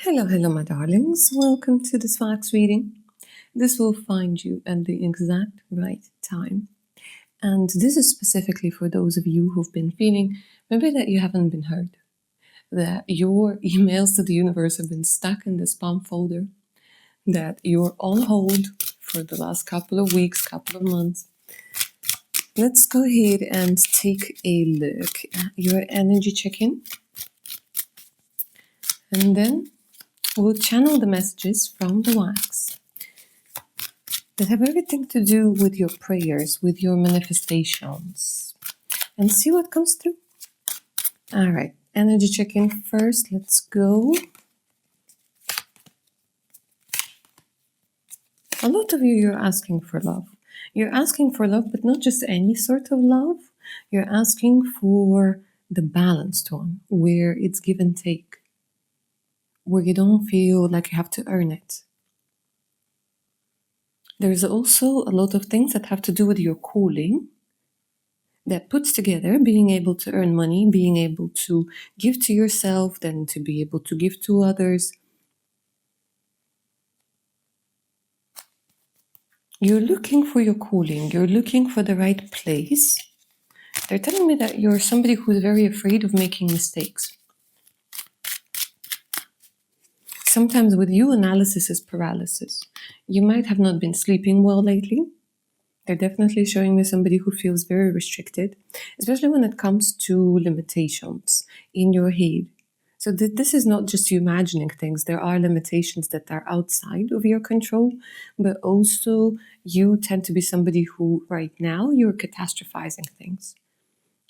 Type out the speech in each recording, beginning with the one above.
Hello, my darlings. Welcome to this Fox reading. This will find you at the exact right time. And this is specifically for those of you who've been feeling maybe that you haven't been heard, that your emails to the universe have been stuck in the spam folder, that you're on hold for the last couple of weeks, couple of months. Let's go ahead and take a look at your energy check-in. And then we'll channel the messages from the wax that have everything to do with your prayers, with your manifestations, and see what comes through. All right, energy check-in first. Let's go. A lot of you're asking for love. You're asking for love, but not just any sort of love. You're asking for the balanced one, where it's give and take, where you don't feel like you have to earn it. There's also a lot of things that have to do with your calling that puts together being able to earn money, being able to give to yourself, then to be able to give to others. You're looking for your calling. You're looking for the right place. They're telling me that you're somebody who's very afraid of making mistakes. Sometimes with you, analysis is paralysis. You might have not been sleeping well lately. They're definitely showing me somebody who feels very restricted, especially when it comes to limitations in your head. So this is not just you imagining things. There are limitations that are outside of your control, but also you tend to be somebody who right now you're catastrophizing things.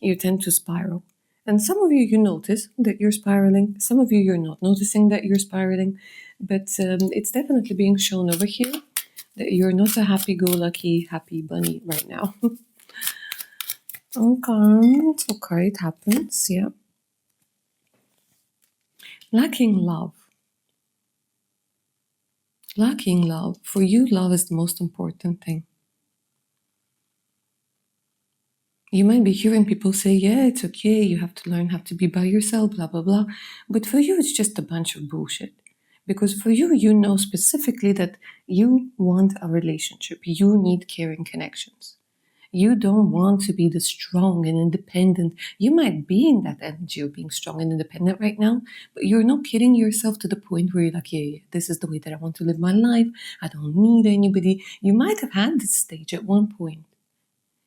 You tend to spiral. And some of you notice that you're spiraling. Some of you're not noticing that you're spiraling. But it's definitely being shown over here that you're not a happy-go-lucky, happy bunny right now. It's okay, it happens, yeah. Lacking love. Lacking love. For you, love is the most important thing. You might be hearing people say, yeah, it's okay, you have to learn how to be by yourself, blah, blah, blah. But for you, it's just a bunch of bullshit. Because for you, you know specifically that you want a relationship. You need caring connections. You don't want to be the strong and independent. You might be in that energy of being strong and independent right now, but you're not kidding yourself to the point where you're like, yeah, this is the way that I want to live my life. I don't need anybody. You might have had this stage at one point.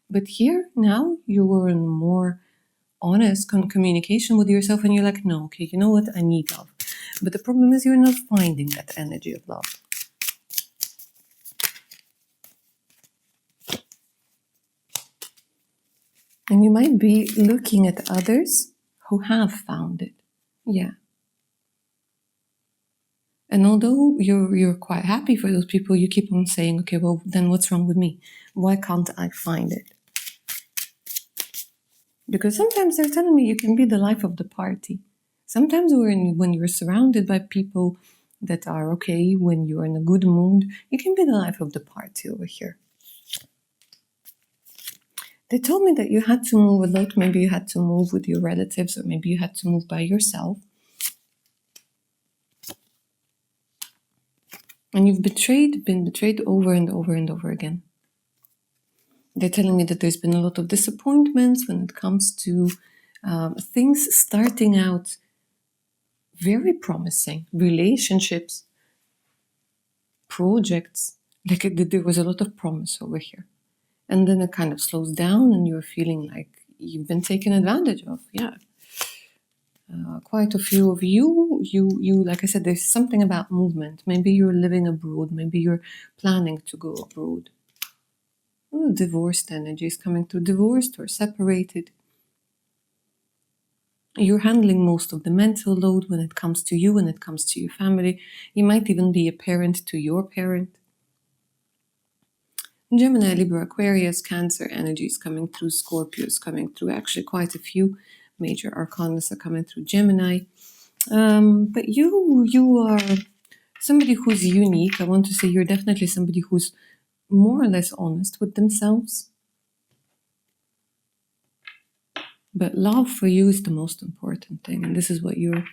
But here, now, you're in more honest communication with yourself and you're like, no, okay, you know what? I need love. But the problem is you're not finding that energy of love. And you might be looking at others who have found it. Yeah. And although you're quite happy for those people, you keep on saying, okay, well, then what's wrong with me? Why can't I find it? Because sometimes they're telling me you can be the life of the party. Sometimes when you're surrounded by people that are okay, when you're in a good mood, you can be the life of the party over here. They told me that you had to move a lot. Maybe you had to move with your relatives, or maybe you had to move by yourself. And you've been betrayed over and over and over again. They're telling me that there's been a lot of disappointments when it comes to things starting out very promising, relationships, projects. Like there was a lot of promise over here. And then it kind of slows down and you're feeling like you've been taken advantage of. Yeah. Quite a few of you, like I said, there's something about movement. Maybe you're living abroad. Maybe you're planning to go abroad. Divorced energy is coming through, divorced or separated. You're handling most of the mental load when it comes to you, when it comes to your family. You might even be a parent to your parent. Gemini, Libra, Aquarius, Cancer energy is coming through, Scorpio is coming through. Actually, quite a few major arcana are coming through Gemini. But you are somebody who's unique. I want to say you're definitely somebody who's more or less honest with themselves. But love for you is the most important thing. And this is what you're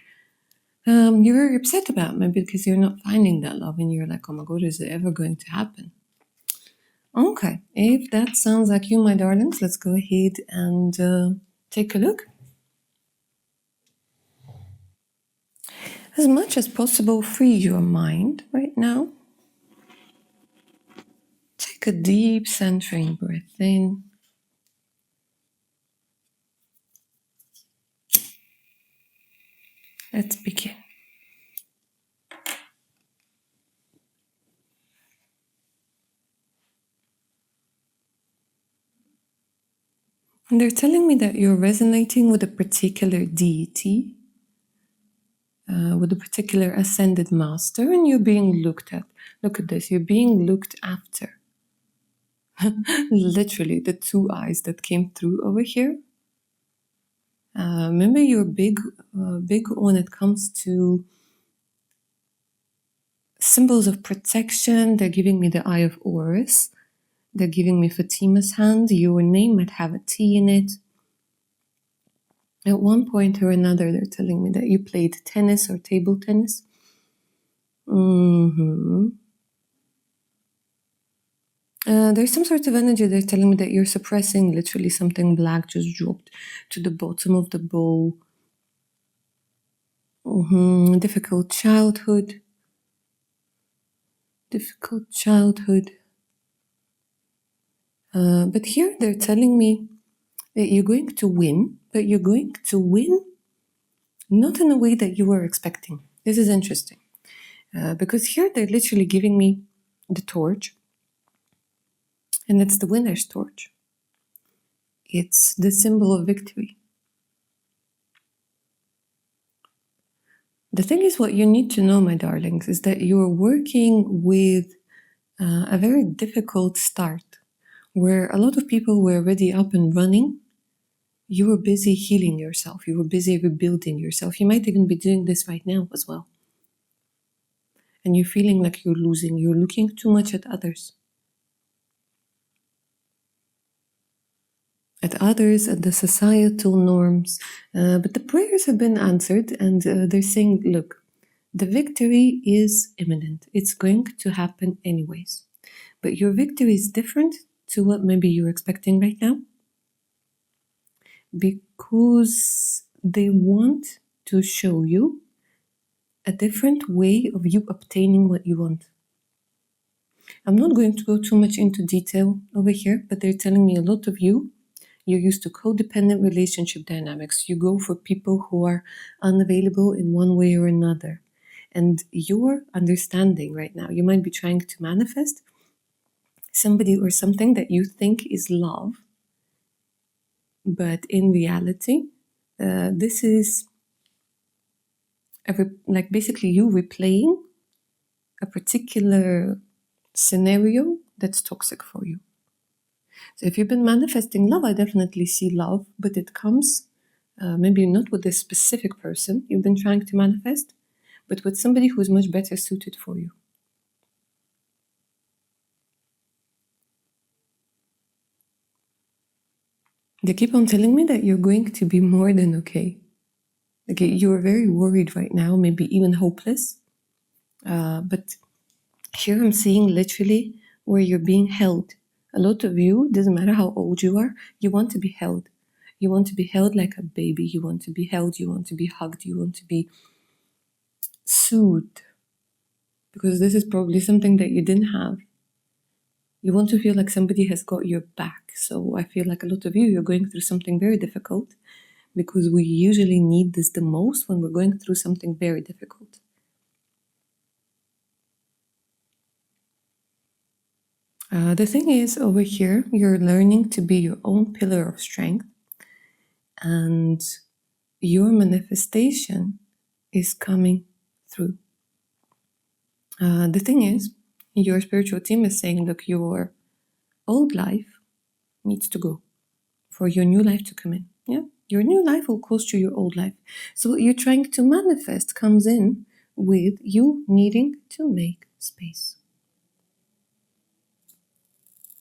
You're very upset about maybe because you're not finding that love and you're like, oh my God, is it ever going to happen? Okay, if that sounds like you, my darlings, let's go ahead and take a look. As much as possible, free your mind right now. Take a deep centering breath in. Let's begin. And they're telling me that you're resonating with a particular deity, with a particular ascended master, and you're being looked at. Look at this, you're being looked after. Literally, the two eyes that came through over here. Remember, you're big when it comes to symbols of protection. They're giving me the Eye of Horus. They're giving me Fatima's hand. Your name might have a T in it. At one point or another, they're telling me that you played tennis or table tennis. There's some sort of energy. They're telling me that you're suppressing. Literally, something black just dropped to the bottom of the bowl. Difficult childhood. But here they're telling me that you're going to win, but you're going to win not in a way that you were expecting. This is interesting. Because here they're literally giving me the torch, and it's the winner's torch. It's the symbol of victory. The thing is, what you need to know, my darlings, is that you're working with a very difficult start, where a lot of people were already up and running. You were busy healing yourself. You were busy rebuilding yourself. You might even be doing this right now as well. And you're feeling like you're losing. You're looking too much at others. At the societal norms. But the prayers have been answered, and they're saying, look, the victory is imminent. It's going to happen anyways. But your victory is different to what maybe you're expecting right now, because they want to show you a different way of you obtaining what you want. I'm not going to go too much into detail over here, but they're telling me a lot of you're used to codependent relationship dynamics. You go for people who are unavailable in one way or another. And your understanding right now, you might be trying to manifest somebody or something that you think is love. But in reality, this is like basically you replaying a particular scenario that's toxic for you. So if you've been manifesting love, I definitely see love, but it comes maybe not with this specific person you've been trying to manifest, but with somebody who's much better suited for you. They keep on telling me that you're going to be more than okay. Okay, you're very worried right now, maybe even hopeless. But here I'm seeing literally where you're being held. A lot of you, doesn't matter how old you are, you want to be held. You want to be held like a baby. You want to be held. You want to be hugged. You want to be soothed. Because this is probably something that you didn't have. You want to feel like somebody has got your back. So I feel like a lot of you're going through something very difficult, because we usually need this the most when we're going through something very difficult. The thing is, over here, you're learning to be your own pillar of strength, and your manifestation is coming through. The thing is, your spiritual team is saying, look, your old life needs to go for your new life to come in. Yeah, your new life will cost you your old life. So what you're trying to manifest comes in with you needing to make space.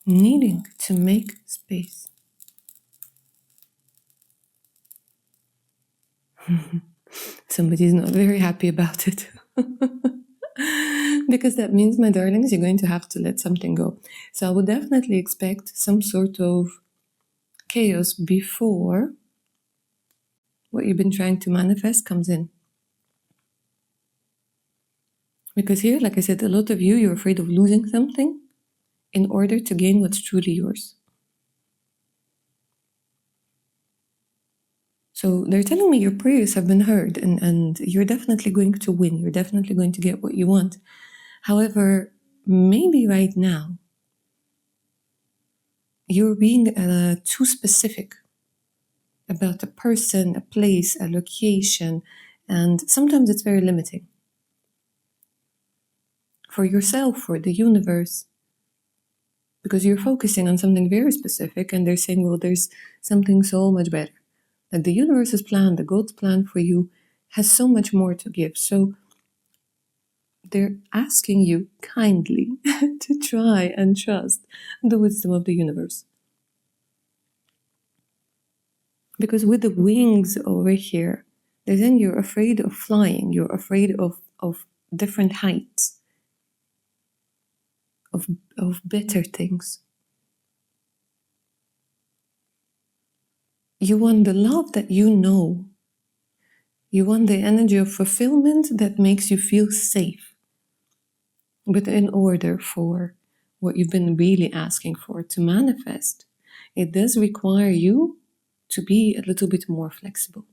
Needing to make space. Somebody's not very happy about it. Because that means, my darlings, you're going to have to let something go. So I would definitely expect some sort of chaos before what you've been trying to manifest comes in. Because here, like I said, a lot of you, you're afraid of losing something in order to gain what's truly yours. So they're telling me your prayers have been heard, and you're definitely going to win. You're definitely going to get what you want. However, maybe right now, you're being too specific about a person, a place, a location, and sometimes it's very limiting. For yourself, for the universe, because you're focusing on something very specific, and they're saying, well, there's something so much better. That the universe's plan, the God's plan for you, has so much more to give. So they're asking you kindly to try and trust the wisdom of the universe. Because with the wings over here, they're saying you're afraid of flying, you're afraid of different heights, of better things. You want the love that you know. You want the energy of fulfillment that makes you feel safe. But in order for what you've been really asking for to manifest, it does require you to be a little bit more flexible.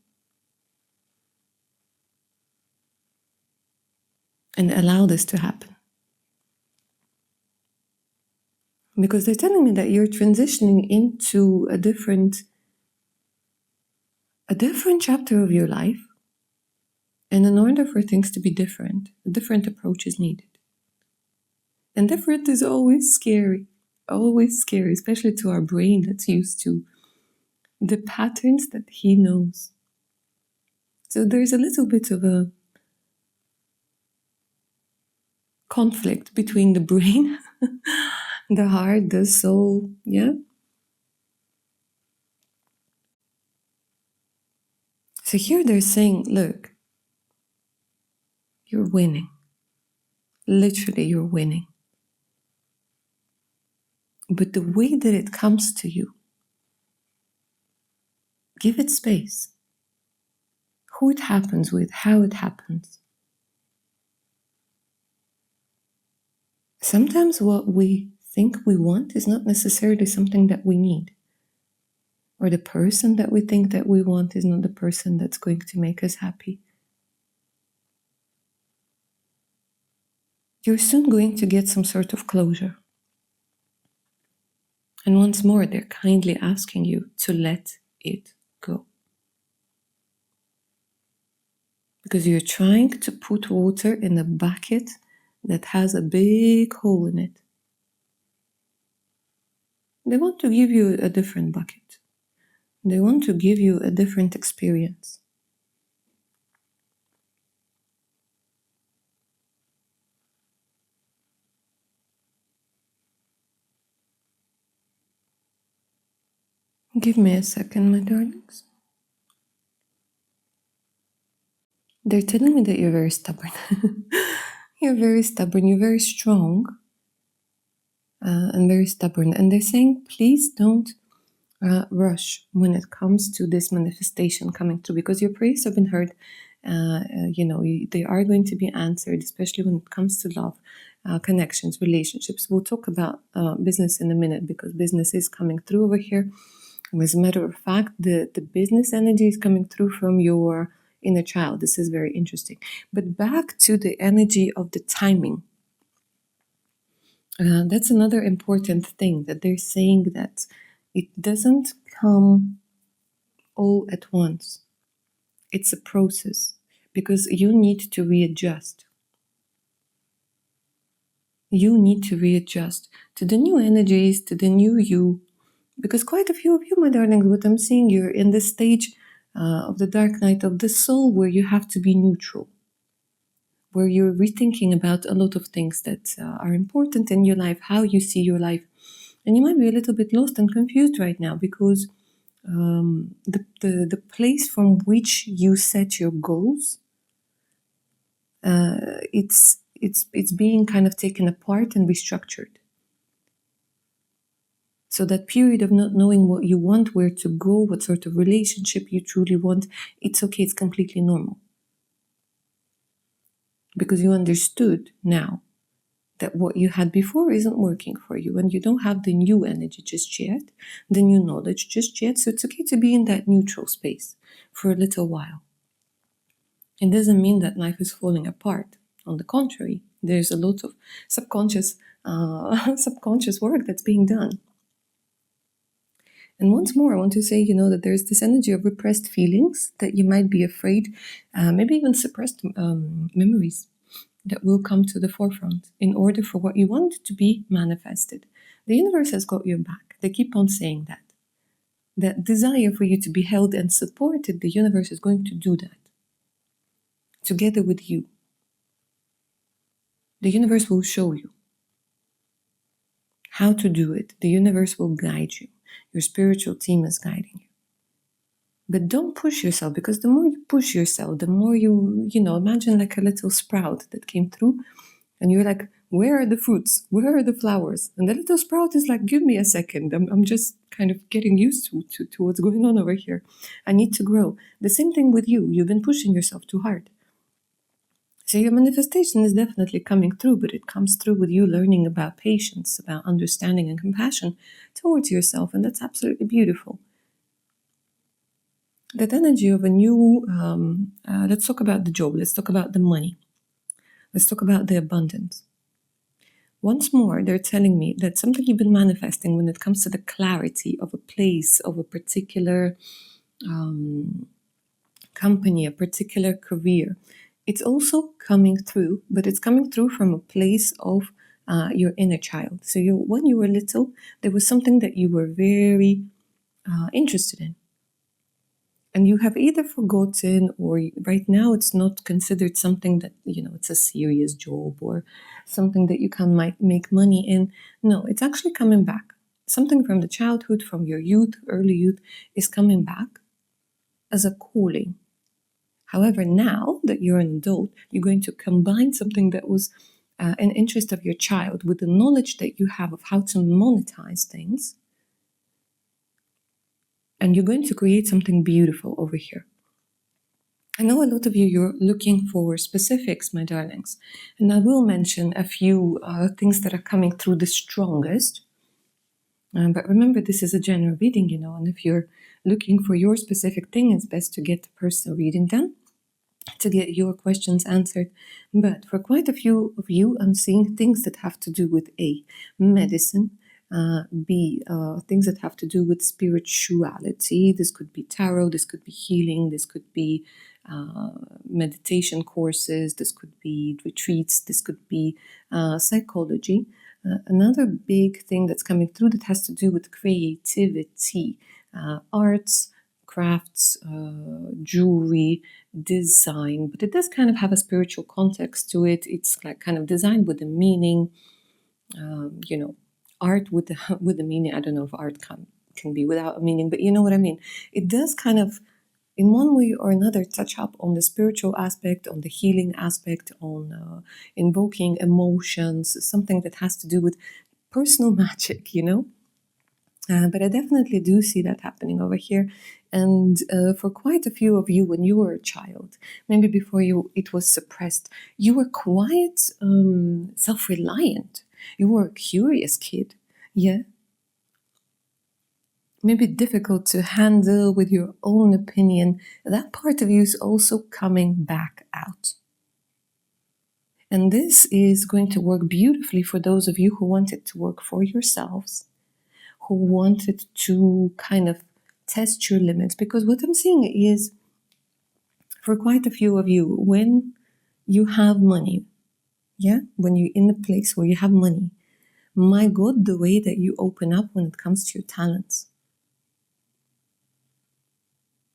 And allow this to happen. Because they're telling me that you're transitioning into a different chapter of your life. And in order for things to be different, a different approach is needed. And different is always scary, especially to our brain that's used to the patterns that he knows. So there's a little bit of a conflict between the brain, the heart, the soul, yeah? So here they're saying, look, you're winning. Literally, you're winning. But the way that it comes to you, give it space. Who it happens with, how it happens. Sometimes what we think we want is not necessarily something that we need. Or the person that we think that we want is not the person that's going to make us happy. You're soon going to get some sort of closure. And once more, they're kindly asking you to let it go. Because you're trying to put water in a bucket that has a big hole in it. They want to give you a different bucket. They want to give you a different experience. Give me a second, my darlings. They're telling me that you're very stubborn. You're very stubborn, you're very strong, and very stubborn. And they're saying, please don't rush when it comes to this manifestation coming through, because your prayers have been heard. They are going to be answered, especially when it comes to love, connections, relationships. We'll talk about business in a minute, because business is coming through over here. As a matter of fact, the business energy is coming through from your inner child. This is very interesting. But back to the energy of the timing. That's another important thing, that they're saying that it doesn't come all at once. It's a process, because you need to readjust. You need to readjust to the new energies, to the new you. Because quite a few of you, my darlings, what I'm seeing, you're in this stage of the dark night of the soul where you have to be neutral, where you're rethinking about a lot of things that are important in your life, how you see your life. And you might be a little bit lost and confused right now, because the place from which you set your goals It's being kind of taken apart and restructured. So that period of not knowing what you want, where to go, what sort of relationship you truly want, it's okay, it's completely normal. Because you understood now that what you had before isn't working for you, and you don't have the new energy just yet, the new knowledge just yet, so it's okay to be in that neutral space for a little while. It doesn't mean that life is falling apart. On the contrary, there's a lot of subconscious work that's being done. And once more, I want to say, that there's this energy of repressed feelings that you might be afraid, maybe even suppressed memories that will come to the forefront in order for what you want to be manifested. The universe has got your back. They keep on saying that. That desire for you to be held and supported, the universe is going to do that together with you. The universe will show you how to do it. The universe will guide you. Your spiritual team is guiding you. But don't push yourself, because the more you push yourself, the more you imagine like a little sprout that came through and you're like, where are the fruits? Where are the flowers? And the little sprout is like, give me a second. I'm just kind of getting used to what's going on over here. I need to grow. The same thing with you. You've been pushing yourself too hard. So your manifestation is definitely coming through, but it comes through with you learning about patience, about understanding and compassion towards yourself, and that's absolutely beautiful. That energy of a new, let's talk about the job, let's talk about the money, let's talk about the abundance. Once more, they're telling me that something you've been manifesting when it comes to the clarity of a place, of a particular company, a particular career, it's also coming through, but it's coming through from a place of your inner child. So when you were little, there was something that you were very interested in. And you have either forgotten, or right now it's not considered something that, it's a serious job or something that you can make money in. No, it's actually coming back. Something from the childhood, from your youth, early youth, is coming back as a calling. However, now that you're an adult, you're going to combine something that was an interest of your child with the knowledge that you have of how to monetize things. And you're going to create something beautiful over here. I know a lot of you're looking for specifics, my darlings. And I will mention a few things that are coming through the strongest. But remember, this is a general reading, and if you're looking for your specific thing, it's best to get the personal reading done to get your questions answered. But for quite a few of you, I'm seeing things that have to do with A, medicine, B, things that have to do with spirituality. This could be tarot, this could be healing, this could be meditation courses, this could be retreats, this could be psychology. Another big thing that's coming through that has to do with creativity, arts, crafts, jewelry, design, but it does kind of have a spiritual context to it. It's like kind of design with a meaning, art with the meaning. I don't know if art can be without a meaning, but you know what I mean. It does kind of, in one way or another, touch up on the spiritual aspect, on the healing aspect, on invoking emotions, something that has to do with personal magic, But I definitely do see that happening over here. And for quite a few of you, when you were a child, maybe before it was suppressed, you were quite self-reliant. You were a curious kid, yeah? Maybe difficult to handle with your own opinion. That part of you is also coming back out. And this is going to work beautifully for those of you who want it to work for yourselves, who wanted to kind of test your limits. Because what I'm seeing is, for quite a few of you, when you have money, when you're in a place where you have money, my God, the way that you open up when it comes to your talents.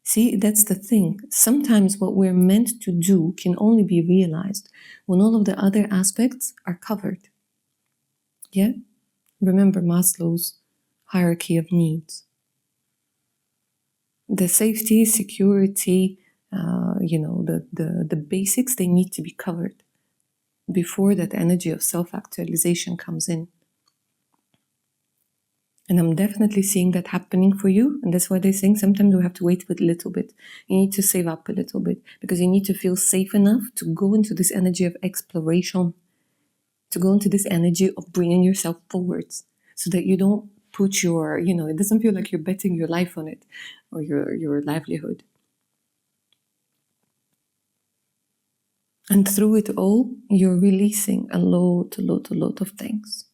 See, that's the thing. Sometimes what we're meant to do can only be realized when all of the other aspects are covered. Yeah? Remember Maslow's hierarchy of needs. The safety, security, the basics, they need to be covered before that energy of self-actualization comes in. And I'm definitely seeing that happening for you. And that's why they're saying sometimes we have to wait a little bit. You need to save up a little bit because you need to feel safe enough to go into this energy of exploration, to go into this energy of bringing yourself forwards so that you don't put your, it doesn't feel like you're betting your life on it or your livelihood. And through it all, you're releasing a lot of things.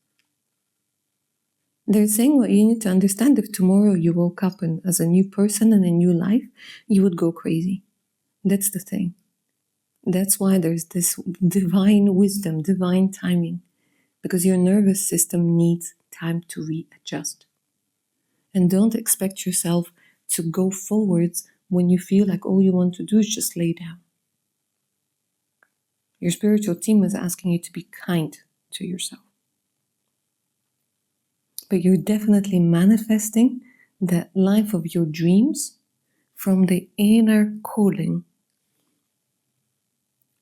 They're saying what you need to understand, if tomorrow you woke up as a new person and a new life, you would go crazy. That's the thing. That's why there's this divine wisdom, divine timing, because your nervous system needs time to readjust. And don't expect yourself to go forwards when you feel like all you want to do is just lay down. Your spiritual team is asking you to be kind to yourself. But you're definitely manifesting that life of your dreams from the inner calling.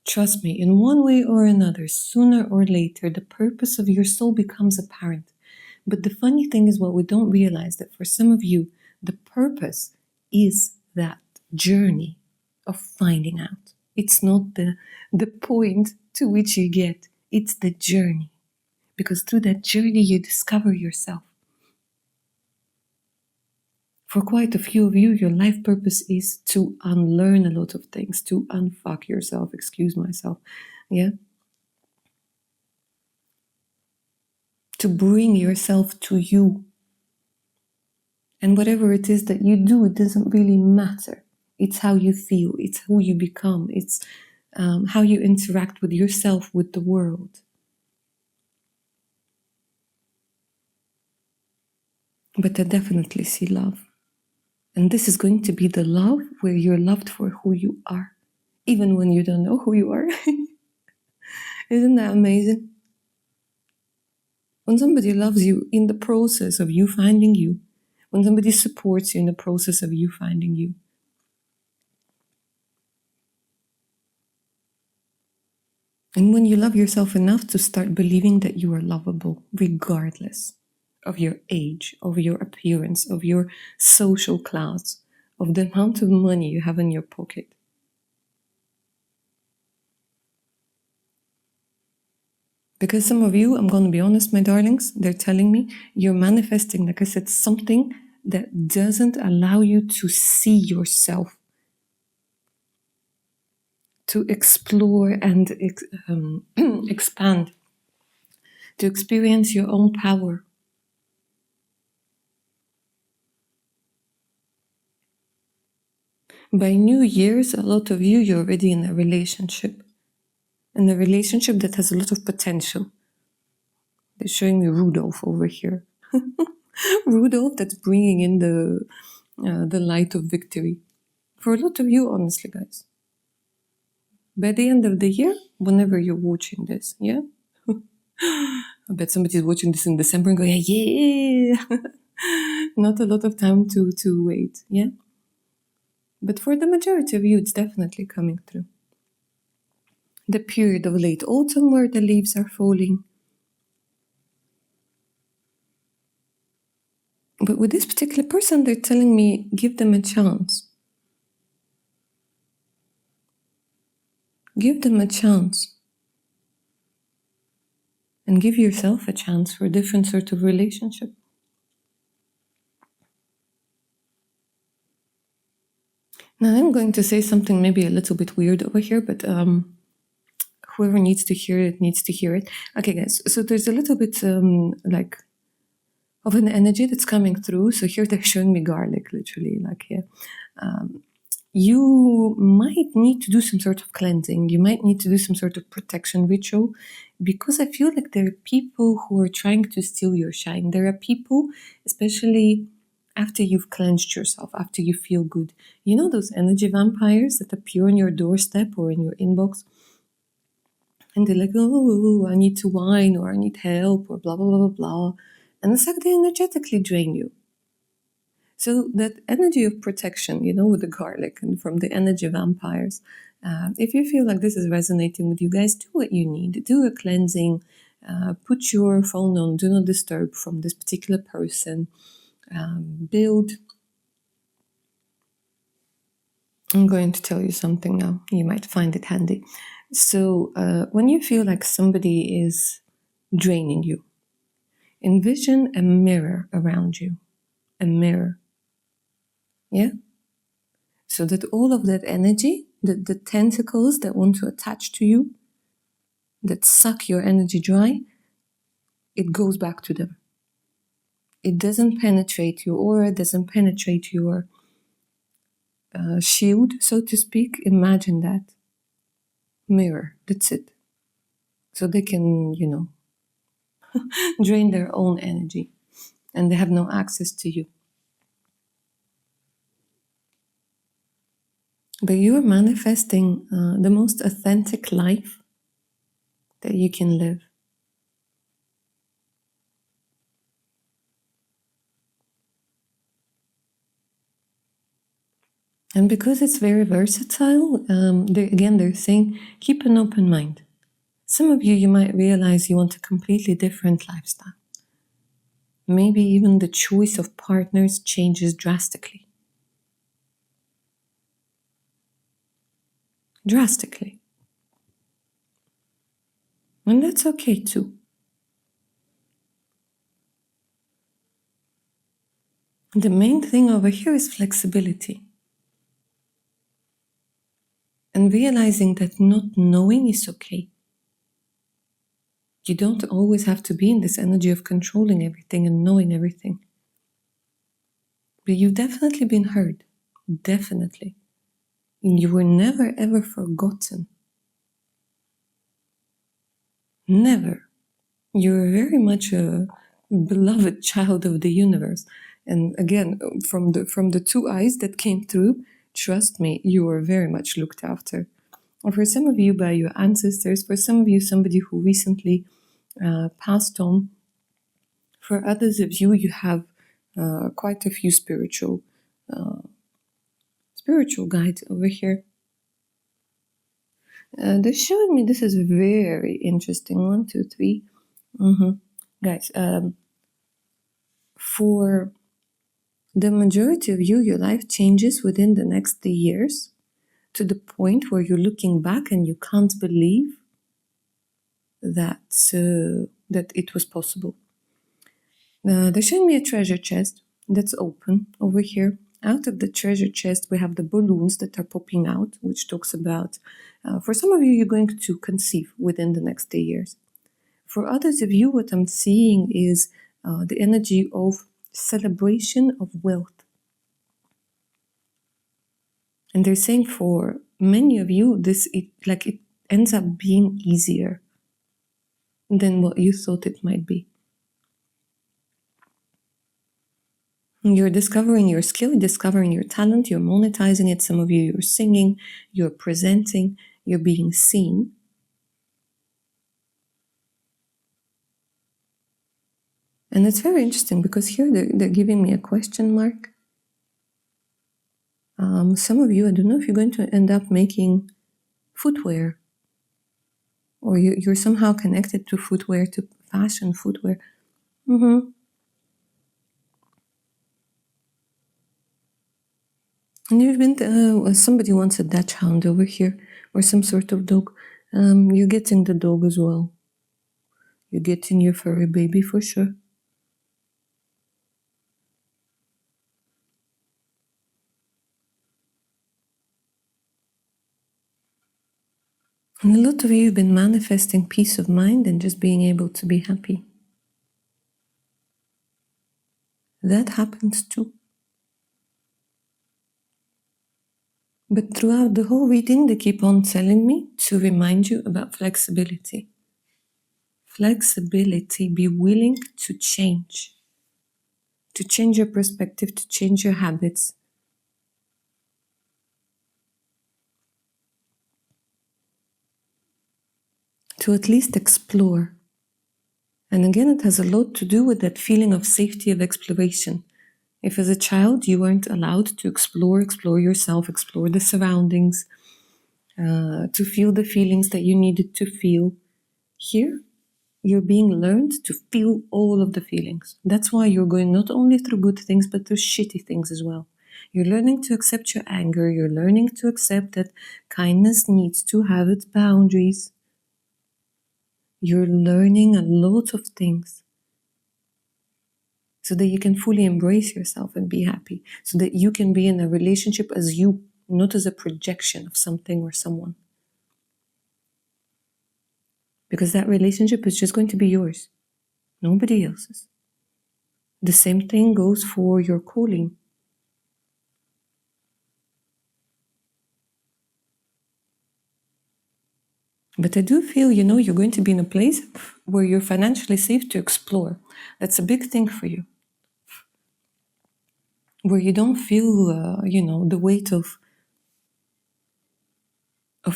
Trust me, in one way or another, sooner or later, the purpose of your soul becomes apparent. But the funny thing is what we don't realize, that for some of you, the purpose is that journey of finding out. It's not the point to which you get, it's the journey. Because through that journey, you discover yourself. For quite a few of you, your life purpose is to unlearn a lot of things, to unfuck yourself, excuse myself, yeah? To bring yourself to you. And whatever it is that you do, it doesn't really matter. It's how you feel, it's who you become, it's how you interact with yourself, with the world. But I definitely see love. And this is going to be the love where you're loved for who you are, even when you don't know who you are. Isn't that amazing? When somebody loves you in the process of you finding you, when somebody supports you in the process of you finding you. And when you love yourself enough to start believing that you are lovable, regardless of your age, of your appearance, of your social class, of the amount of money you have in your pocket. Because some of you, I'm going to be honest, my darlings, they're telling me you're manifesting, like I said, something that doesn't allow you to see yourself, to explore and expand, to experience your own power. By New Year's, a lot of you, you're already in a relationship that has a lot of potential. They're showing me Rudolph over here. Rudolph that's bringing in the light of victory. For a lot of you, honestly, guys. By the end of the year, whenever you're watching this, yeah? I bet somebody's watching this in December and going, yeah! Not a lot of time to wait, yeah? But for the majority of you, it's definitely coming through. The period of late autumn where the leaves are falling. But with this particular person, they're telling me, give them a chance. Give them a chance. And give yourself a chance for a different sort of relationship. Now, I'm going to say something maybe a little bit weird over here, but whoever needs to hear it, needs to hear it. Okay, guys, so there's a little bit like of an energy that's coming through. So here they're showing me garlic, literally, like here. You might need to do some sort of cleansing. You might need to do some sort of protection ritual, because I feel like there are people who are trying to steal your shine. There are people, especially after you've cleansed yourself, after you feel good. You know those energy vampires that appear on your doorstep or in your inbox? And they're like, oh, I need to wine, or I need help, or blah, blah, blah, blah, blah. And it's like they energetically drain you. So that energy of protection, with the garlic and from the energy vampires, if you feel like this is resonating with you guys, do what you need. Do a cleansing. Put your phone on do not disturb from this particular person. Build. I'm going to tell you something now. You might find it handy. So when you feel like somebody is draining you, envision a mirror around you. A mirror. Yeah? So that all of that energy, the tentacles that want to attach to you, that suck your energy dry, it goes back to them. It doesn't penetrate your aura, doesn't penetrate your shield, so to speak. Imagine that. Mirror, that's it. So they can, drain their own energy and they have no access to you. But you're manifesting the most authentic life that you can live. And because it's very versatile, they're saying keep an open mind. Some of you might realize you want a completely different lifestyle. Maybe even the choice of partners changes drastically. Drastically. And that's okay too. The main thing over here is flexibility. And realizing that not knowing is okay. You don't always have to be in this energy of controlling everything and knowing everything. But you've definitely been heard. Definitely. And you were never ever forgotten. Never. You're very much a beloved child of the universe. And again, from the two eyes that came through, trust me, you are very much looked after. Or for some of you, by your ancestors. For some of you, somebody who recently passed on. For others of you, you have quite a few spiritual guides over here. They're showing me this is very interesting. 1, 2, 3. Guys, for the majority of you, your life changes within the next 3 years to the point where you're looking back and you can't believe that it was possible. They're showing me a treasure chest that's open over here. Out of the treasure chest, we have the balloons that are popping out, which talks about, for some of you, you're going to conceive within the next 3 years. For others of you, what I'm seeing is the energy of celebration of wealth. And they're saying for many of you, it ends up being easier than what you thought it might be. You're discovering your skill, discovering your talent, you're monetizing it. Some of you, you're singing, you're presenting, you're being seen. And it's very interesting because here they're giving me a question mark. Some of you, I don't know if you're going to end up making footwear, or you're somehow connected to footwear, to fashion footwear. And you've been, somebody wants a Dutch hound over here, or some sort of dog. You're getting the dog as well. You're getting your furry baby for sure. And a lot of you have been manifesting peace of mind and just being able to be happy. That happens too. But throughout the whole reading, they keep on telling me to remind you about flexibility. Flexibility, be willing to change your perspective, to change your habits. To at least explore. And again, it has a lot to do with that feeling of safety of exploration. If as a child you weren't allowed to explore yourself, explore the surroundings, to feel the feelings that you needed to feel, here you're being learned to feel all of the feelings. That's why you're going not only through good things, but through shitty things as well. You're learning to accept your anger. You're learning to accept that kindness needs to have its boundaries. You're learning a lot of things so that you can fully embrace yourself and be happy, so that you can be in a relationship as you, not as a projection of something or someone. Because that relationship is just going to be yours, nobody else's. The same thing goes for your calling. But I do feel, you're going to be in a place where you're financially safe to explore. That's a big thing for you. Where you don't feel, the weight of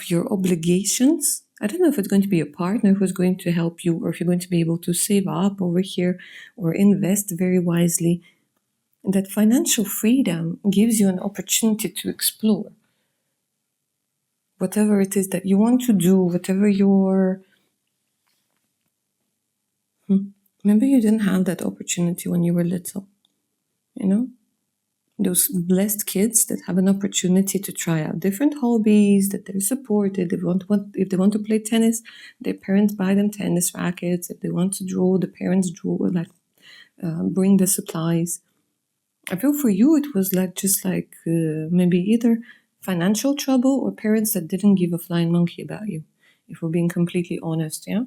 your obligations. I don't know if it's going to be a partner who's going to help you, or if you're going to be able to save up over here or invest very wisely. That financial freedom gives you an opportunity to explore whatever it is that you want to do, whatever maybe you didn't have that opportunity when you were little, those blessed kids that have an opportunity to try out different hobbies, that they're supported. If they want to play tennis, their parents buy them tennis rackets. If they want to draw, the parents draw, bring the supplies. I feel for you it was maybe either financial trouble or parents that didn't give a flying monkey about you, if we're being completely honest, yeah?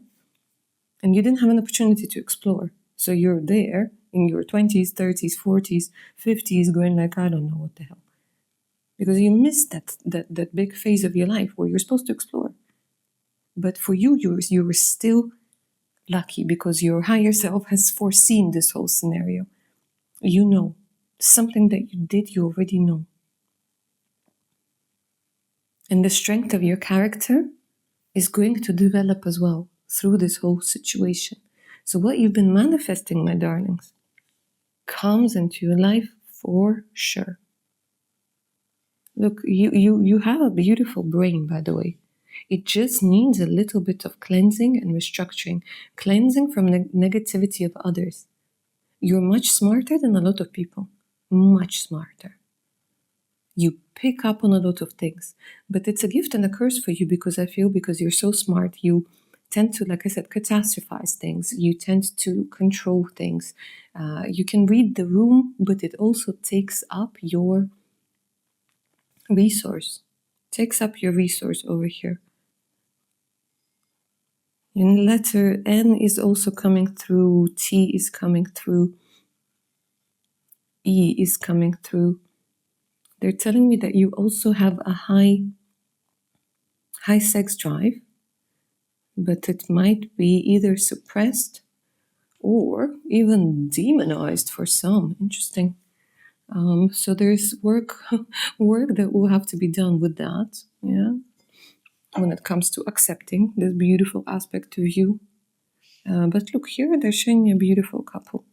And you didn't have an opportunity to explore. So you're there in your 20s, 30s, 40s, 50s going I don't know what the hell. Because you missed that big phase of your life where you're supposed to explore. But for you were still lucky because your higher self has foreseen this whole scenario. Something that you did, you already know. And the strength of your character is going to develop as well through this whole situation. So what you've been manifesting, my darlings, comes into your life for sure. Look, you have a beautiful brain, by the way. It just needs a little bit of cleansing and restructuring. Cleansing from negativity of others. You're much smarter than a lot of people. Much smarter. You pick up on a lot of things. But it's a gift and a curse for you, because I feel because you're so smart, you tend to, like I said, catastrophize things. You tend to control things. You can read the room, but it also takes up your resource. Takes up your resource over here. And letter N is also coming through. T is coming through. E is coming through. They're telling me that you also have a high sex drive, but it might be either suppressed or even demonized for some. Interesting. So there's work that will have to be done with that, yeah, when it comes to accepting this beautiful aspect of you. But look, here they're showing me a beautiful couple.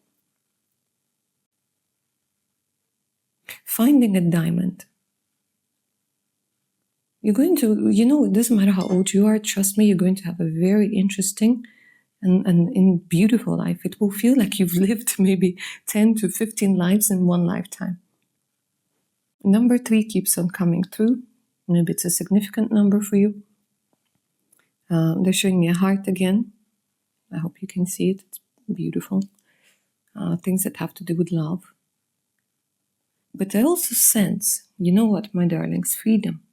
Finding a diamond. You're going to, it doesn't matter how old you are, trust me, you're going to have a very interesting and beautiful life. It will feel like you've lived maybe 10 to 15 lives in one lifetime. Number 3 keeps on coming through. Maybe it's a significant number for you. They're showing me a heart again. I hope you can see it. It's beautiful. Things that have to do with love. But I also sense, you know what, my darlings, freedom.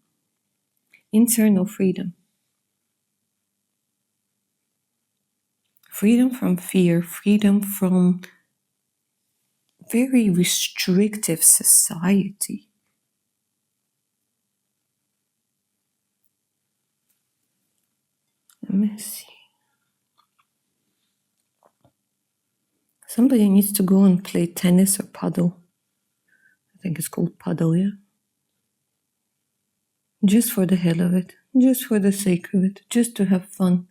Internal freedom. Freedom from fear, freedom from very restrictive society. Let me see. Somebody needs to go and play tennis or paddle. I think it's called paddle, yeah? Just for the hell of it. Just for the sake of it. Just to have fun.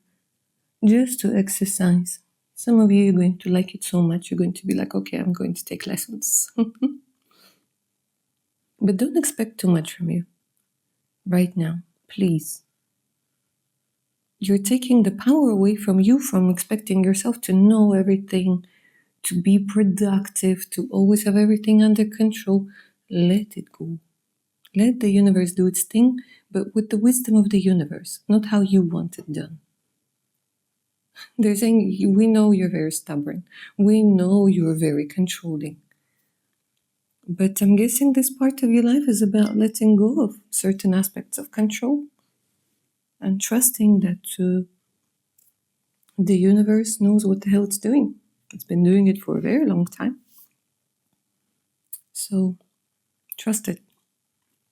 Just to exercise. Some of you are going to like it so much, you're going to be like, okay, I'm going to take lessons. But don't expect too much from you right now, please. You're taking the power away from you from expecting yourself to know everything, to be productive, to always have everything under control. Let it go. Let the universe do its thing, but with the wisdom of the universe, not how you want it done. They're saying, we know you're very stubborn. We know you're very controlling. But I'm guessing this part of your life is about letting go of certain aspects of control and trusting that the universe knows what the hell it's doing. It's been doing it for a very long time. So, trust it.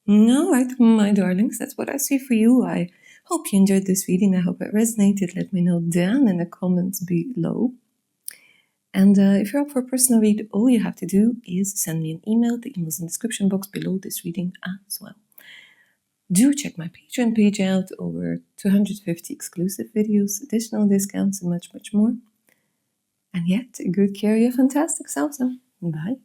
All right, my darlings, that's what I see for you. I hope you enjoyed this reading. I hope it resonated. Let me know down in the comments below. And if you're up for a personal read, all you have to do is send me an email. The email's in the description box below this reading as well. Do check my Patreon page out, over 250 exclusive videos, additional discounts, and much, much more. And yet, good care of your fantastic self. Bye.